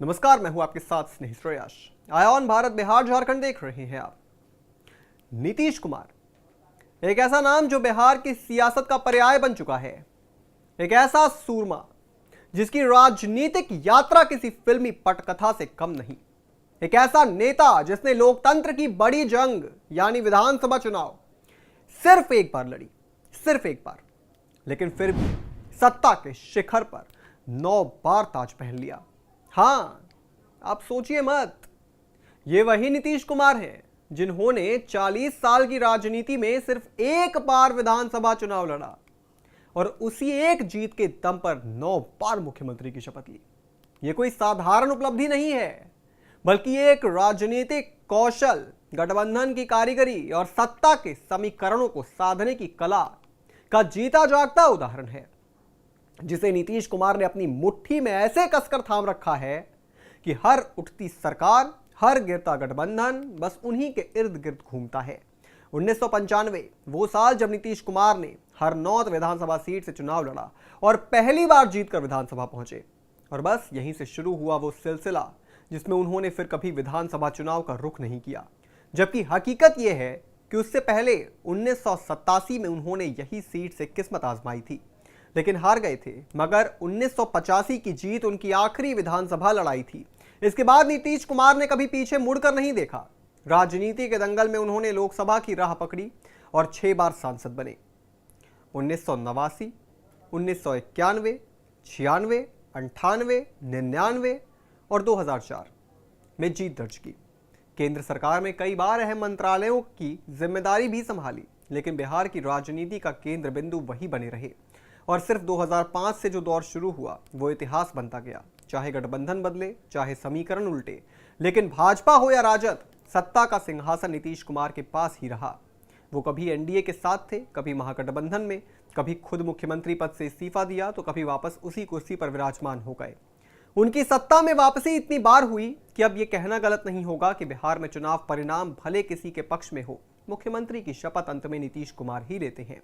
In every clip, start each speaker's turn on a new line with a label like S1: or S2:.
S1: नमस्कार, मैं हूं आपके साथ स्नेही श्रेयस। आयान भारत बिहार झारखंड देख रहे हैं आप। नीतीश कुमार एक ऐसा नाम जो बिहार की सियासत का पर्याय बन चुका है। एक ऐसा सूरमा जिसकी राजनीतिक यात्रा किसी फिल्मी पटकथा से कम नहीं। एक ऐसा नेता जिसने लोकतंत्र की बड़ी जंग यानी विधानसभा चुनाव सिर्फ एक बार लड़ी, सिर्फ एक बार, लेकिन फिर भी सत्ता के शिखर पर 9 बार ताज पहन लिया। हाँ, आप सोचिए मत, ये वही नीतीश कुमार हैं जिन्होंने 40 साल की राजनीति में सिर्फ एक बार विधानसभा चुनाव लड़ा और उसी एक जीत के दम पर 9 बार मुख्यमंत्री की शपथ ली। ये कोई साधारण उपलब्धि नहीं है, बल्कि एक राजनीतिक कौशल, गठबंधन की कारीगरी और सत्ता के समीकरणों को साधने की कला का जीता जागता उदाहरण है, जिसे नीतीश कुमार ने अपनी मुट्ठी में ऐसे कसकर थाम रखा है कि हर उठती सरकार, हर गिरता गठबंधन बस उन्हीं के इर्द गिर्द घूमता है। 1995 वो साल जब नीतीश कुमार ने हर 9 विधानसभा सीट से चुनाव लड़ा और पहली बार जीतकर विधानसभा पहुंचे, और बस यहीं से शुरू हुआ वो सिलसिला जिसमें उन्होंने फिर कभी विधानसभा चुनाव का रुख नहीं किया। जबकि हकीकत यह है कि उससे पहले 1987 में उन्होंने यही सीट से किस्मत आजमाई थी, लेकिन हार गए थे। मगर 1985 की जीत उनकी आखिरी विधानसभा लड़ाई थी। इसके बाद नीतीश कुमार ने कभी पीछे मुड़कर नहीं देखा। राजनीति के दंगल में उन्होंने लोकसभा की राह पकड़ी और 6 बार सांसद बने। 1989, 1991, 96, 98, 99 और 2004 में जीत दर्ज की। केंद्र सरकार में कई बार अहम मंत्रालयों की जिम्मेदारी भी संभाली, लेकिन बिहार की राजनीति का केंद्र बिंदु वही बने रहे। और सिर्फ 2005 से जो दौर शुरू हुआ वो इतिहास बनता गया। चाहे गठबंधन बदले, चाहे समीकरण उल्टे, लेकिन भाजपा हो या राजद, सत्ता का सिंहासन नीतीश कुमार के पास ही रहा। वो कभी एनडीए के साथ थे, कभी महागठबंधन में, कभी खुद मुख्यमंत्री पद से इस्तीफा दिया तो कभी वापस उसी कुर्सी पर विराजमान हो गए। उनकी सत्ता में वापसी इतनी बार हुई कि अब ये कहना गलत नहीं होगा कि बिहार में चुनाव परिणाम भले किसी के पक्ष में हो, मुख्यमंत्री की शपथ अंत में नीतीश कुमार ही लेते हैं।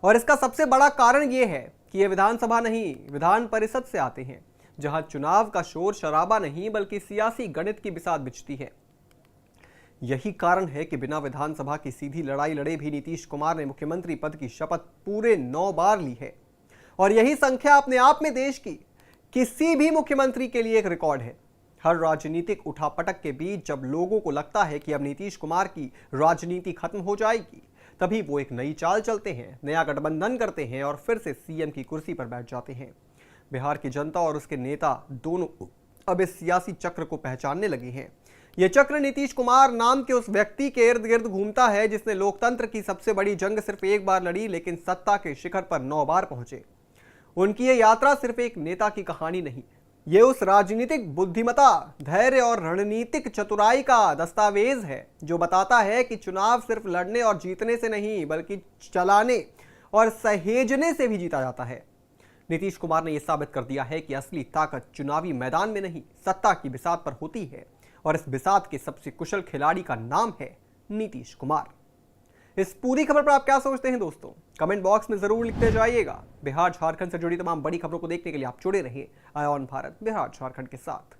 S1: और इसका सबसे बड़ा कारण यह है कि ये विधानसभा नहीं, विधान परिषद से आते हैं, जहां चुनाव का शोर शराबा नहीं बल्कि सियासी गणित की बिसात बिछती है। यही कारण है कि बिना विधानसभा की सीधी लड़ाई लड़े भी नीतीश कुमार ने मुख्यमंत्री पद की शपथ पूरे 9 बार ली है। और यही संख्या अपने आप में देश की किसी भी मुख्यमंत्री के लिए एक रिकॉर्ड है। हर राजनीतिक उठापटक के बीच जब लोगों को लगता है कि अब नीतीश कुमार की राजनीति खत्म हो जाएगी, तभी वो एक नई चाल चलते हैं, नया गठबंधन करते हैं और फिर से सीएम की कुर्सी पर बैठ जाते हैं। बिहार की जनता और उसके नेता दोनों अब इस सियासी चक्र को पहचानने लगे हैं। यह चक्र नीतीश कुमार नाम के उस व्यक्ति के इर्द गिर्द घूमता है जिसने लोकतंत्र की सबसे बड़ी जंग सिर्फ एक बार लड़ी, लेकिन सत्ता के शिखर पर 9 बार पहुंचे। उनकी यह यात्रा सिर्फ एक नेता की कहानी नहीं, ये उस राजनीतिक बुद्धिमता, धैर्य और रणनीतिक चतुराई का दस्तावेज है जो बताता है कि चुनाव सिर्फ लड़ने और जीतने से नहीं बल्कि चलाने और सहेजने से भी जीता जाता है। नीतीश कुमार ने यह साबित कर दिया है कि असली ताकत चुनावी मैदान में नहीं, सत्ता की बिसात पर होती है। और इस बिसात के सबसे कुशल खिलाड़ी का नाम है नीतीश कुमार। इस पूरी खबर पर आप क्या सोचते हैं दोस्तों? कमेंट बॉक्स में जरूर लिखते जाइएगा। बिहार झारखंड से जुड़ी तमाम बड़ी खबरों को देखने के लिए आप जुड़े रहिए आयान भारत बिहार झारखंड के साथ।